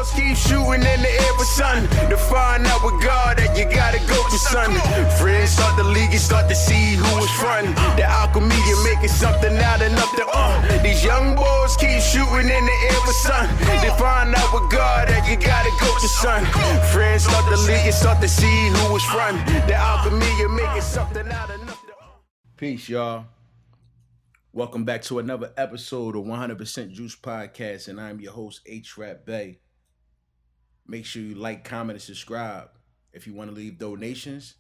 balls keep shooting in the air for sun. To find out with God that you gotta go for son. Friends start to league and start to see who was front. The alchemy, you're making something out of nothing. These young boys keep shooting in the air for sun. To find out with God that you gotta go for son. Friends start to league and start to see who was front. The alchemy, you're making something out of nothing. Peace, y'all. Welcome back to another episode of 100% Juice Podcast, and I'm your host, H-RAP BEY. Make sure you like, comment, and subscribe. If you want to leave donations,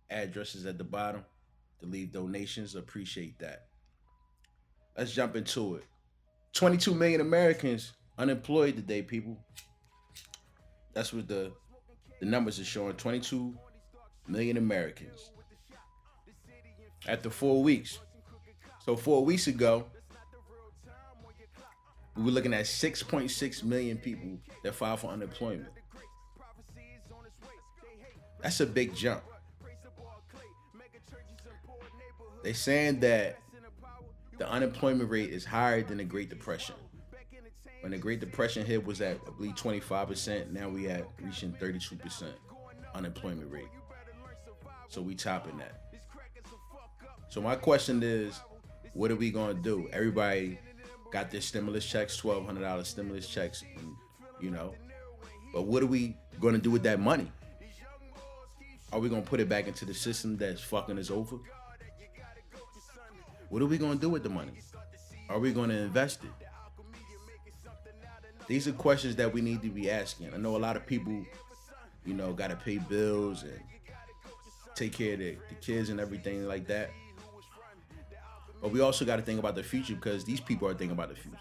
address is at the bottom to leave donations. Appreciate that. Let's jump into it. 22 million Americans unemployed today, people. That's what the numbers are showing. 22 million Americans. After 4 weeks. So 4 weeks ago, we were looking at 6.6 million people that filed for unemployment. That's a big jump. They're saying that the unemployment rate is higher than the Great Depression. When the Great Depression hit was at, I believe, 25%. Now we at reaching 32% unemployment rate. So we topping that. So my question is, what are we gonna do? Everybody got their stimulus checks, $1,200 stimulus checks, and, but what are we gonna do with that money? Are we gonna put it back into the system that's fucking us over? What are we gonna do with the money? Are we gonna invest it? These are questions that we need to be asking. I know a lot of people, gotta pay bills and take care of the kids and everything like that. But we also got to think about the future, because these people are thinking about the future.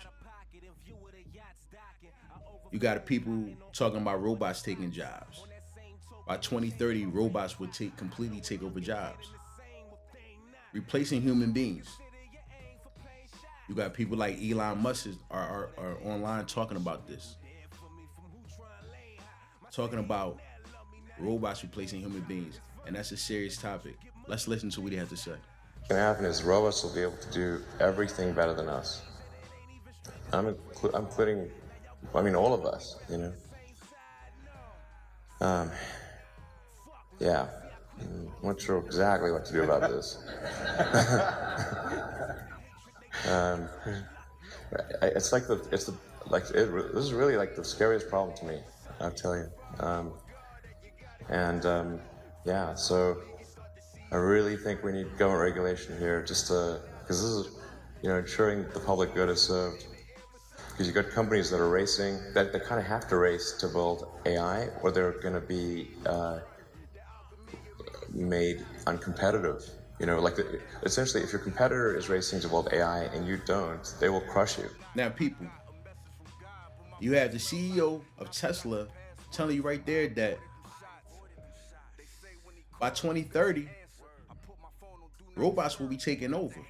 You got people talking about robots taking jobs. By 2030, robots would completely take over jobs, replacing human beings. You got people like Elon Musk are online talking about this. Talking about robots replacing human beings. And that's a serious topic. Let's listen to what he has to say. What's going to happen is robots will be able to do everything better than us. I'm including, all of us, Yeah, I'm not sure exactly what to do about this. This is really like the scariest problem to me, I'll tell you. So I really think we need government regulation here, just because this is, ensuring the public good is served. Because you've got companies that are racing, that kind of have to race to build AI, or they're going to be made uncompetitive. Essentially, if your competitor is racing to build AI and you don't, they will crush you. Now, people, you have the CEO of Tesla telling you right there that by 2030, robots will be taking over.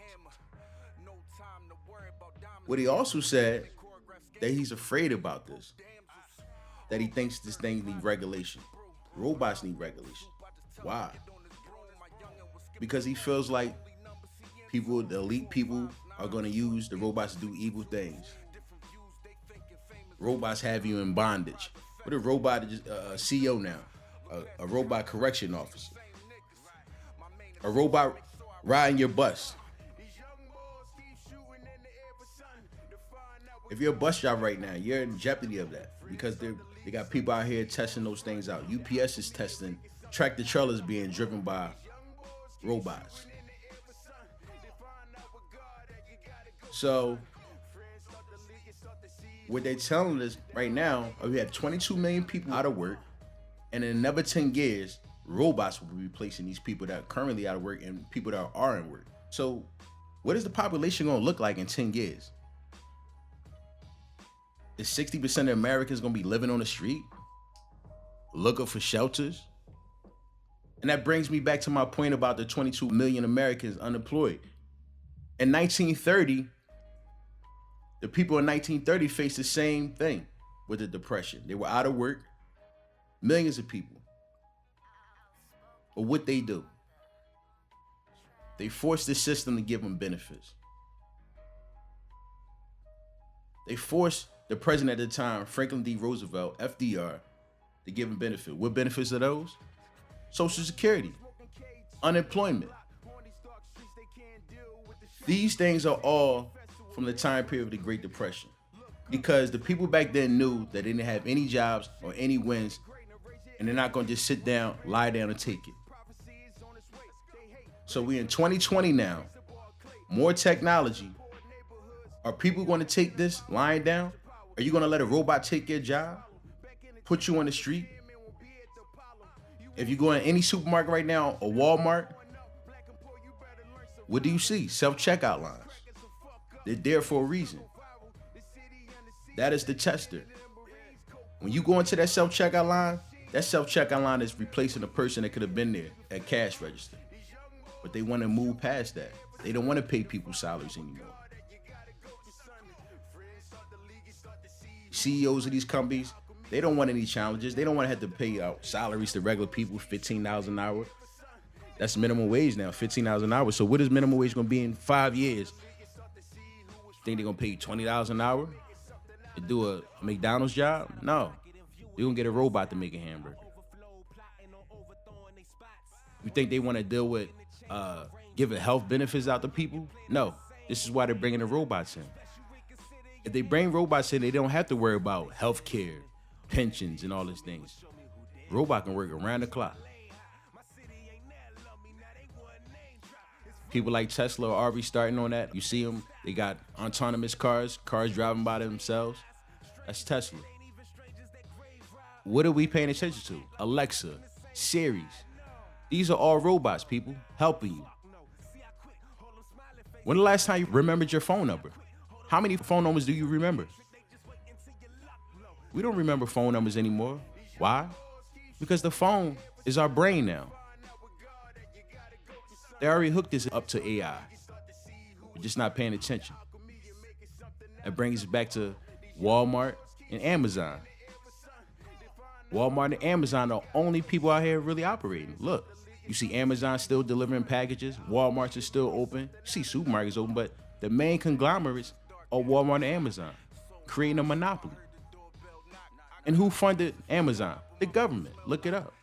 What he also said, that he's afraid about this. That he thinks this thing needs regulation. Robots need regulation. Why? Because he feels like the elite people, are going to use the robots to do evil things. Robots have you in bondage. What a robot is a CEO now. A robot correction officer. A robot riding your bus. If you're a bus driver right now, you're in jeopardy of that, because they got people out here testing those things out. UPS is testing tractor trailers being driven by robots. So what they're telling us right now, we have 22 million people out of work, and in another 10 years, robots will be replacing these people that are currently out of work and people that are in work. So what is the population going to look like in 10 years? Is 60% of Americans going to be living on the street, looking for shelters? And that brings me back to my point about the 22 million Americans unemployed. In 1930, the people in 1930 faced the same thing with the Depression. They were out of work, millions of people. But what they do? They forced the system to give them benefits. They forced the president at the time, Franklin D. Roosevelt, FDR, to give him benefit. What benefits are those? Social Security, unemployment. These things are all from the time period of the Great Depression, because the people back then knew that they didn't have any jobs or any wins, and they're not going to just sit down, lie down, and take it. So we in 2020 now, more technology. Are people going to take this lying down? Are you going to let a robot take your job? Put you on the street? If you go in any supermarket right now, or Walmart, what do you see? Self-checkout lines. They're there for a reason. That is the tester. When you go into that self-checkout line, that self-checkout line is replacing a person that could have been there at cash register. But they want to move past that. They don't want to pay people salaries anymore. CEOs of these companies, they don't want any challenges. They don't want to have to pay out salaries to regular people, $15 an hour. That's minimum wage now, $15 an hour. So what is minimum wage going to be in 5 years? Think they're going to pay you $20 an hour to do a McDonald's job? No. You're going to get a robot to make a hamburger. You think they want to deal with giving health benefits out to people? No. This is why they're bringing the robots in. If they bring robots in, they don't have to worry about health care, pensions, and all these things. Robot can work around the clock. People like Tesla are already starting on that. You see them, they got autonomous cars driving by themselves. That's Tesla. What are we paying attention to? Alexa, Siri. These are all robots, people, helping you. When the last time you remembered your phone number? How many phone numbers do you remember? We don't remember phone numbers anymore. Why? Because the phone is our brain now. They already hooked this up to AI. We're just not paying attention. That brings us back to Walmart and Amazon. Walmart and Amazon are the only people out here really operating. Look, you see Amazon still delivering packages. Walmart's is still open. You see supermarkets open, but the main conglomerates are Walmart and Amazon, creating a monopoly. And who funded Amazon? The government. Look it up.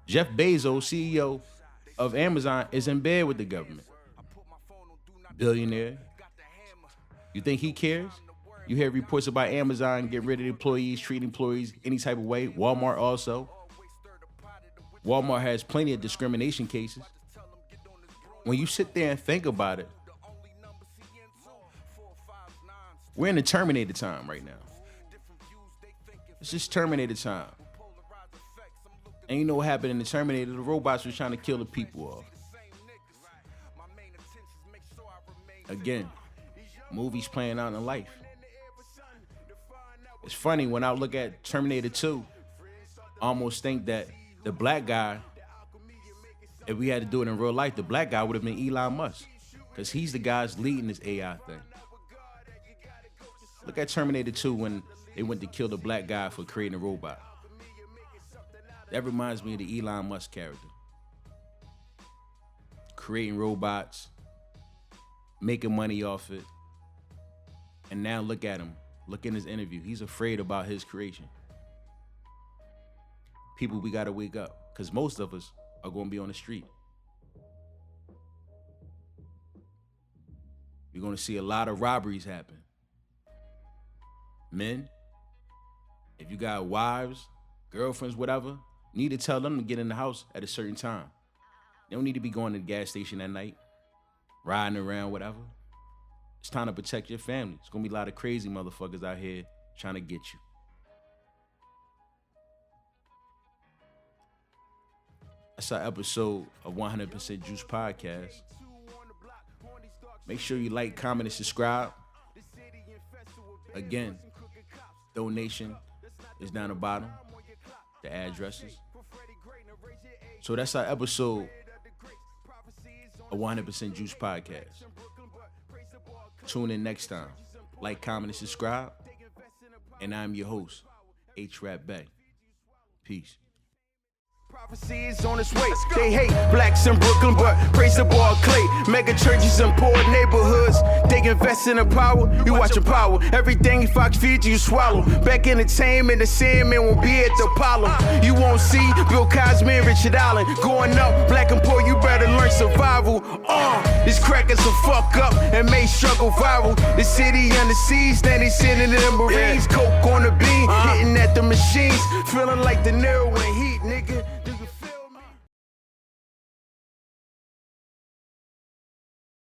Jeff Bezos, CEO of Amazon, is in bed with the government. Billionaire. You think he cares? You hear reports about Amazon getting rid of employees, treating employees any type of way. Walmart also. Walmart has plenty of discrimination cases. When you sit there and think about it, we're in the Terminator time right now. It's just Terminator time. And you know what happened in the Terminator? The robots were trying to kill the people off. Again, movies playing out in life. It's funny, when I look at Terminator 2, I almost think that the black guy, if we had to do it in real life, the black guy would have been Elon Musk, because he's the guy that's leading this AI thing. Look at Terminator 2 when they went to kill the black guy for creating a robot. That reminds me of the Elon Musk character. Creating robots, making money off it. And now look at him. Look in his interview. He's afraid about his creation. People, we gotta wake up, because most of us are gonna be on the street. You're gonna see a lot of robberies happen. Men, if you got wives, girlfriends, whatever, you need to tell them to get in the house at a certain time. They don't need to be going to the gas station at night, riding around, whatever. It's time to protect your family. It's gonna be a lot of crazy motherfuckers out here trying to get you. That's our episode of 100% Juice Podcast. Make sure you like, comment, and subscribe. Again, donation is down the bottom, the addresses. So that's our episode of 100% Juice Podcast. Tune in next time. Like, comment, and subscribe. And I'm your host, H-RAP BEY. Peace. Prophecy is on its way. They hate blacks in Brooklyn, but praise the ball clay. Mega churches in poor neighborhoods. They invest in the power. You watching power. Everything Fox feeds you swallow. Back entertainment, the Sandman won't be at the Apollo. You won't see Bill Cosby and Richard Allen going up. Black and poor, you better learn survival. These crackers will fuck up and may struggle viral. The city and the seas, then they sending in the Marines. Coke on the bean, hitting at the machines, feeling like the Nero when he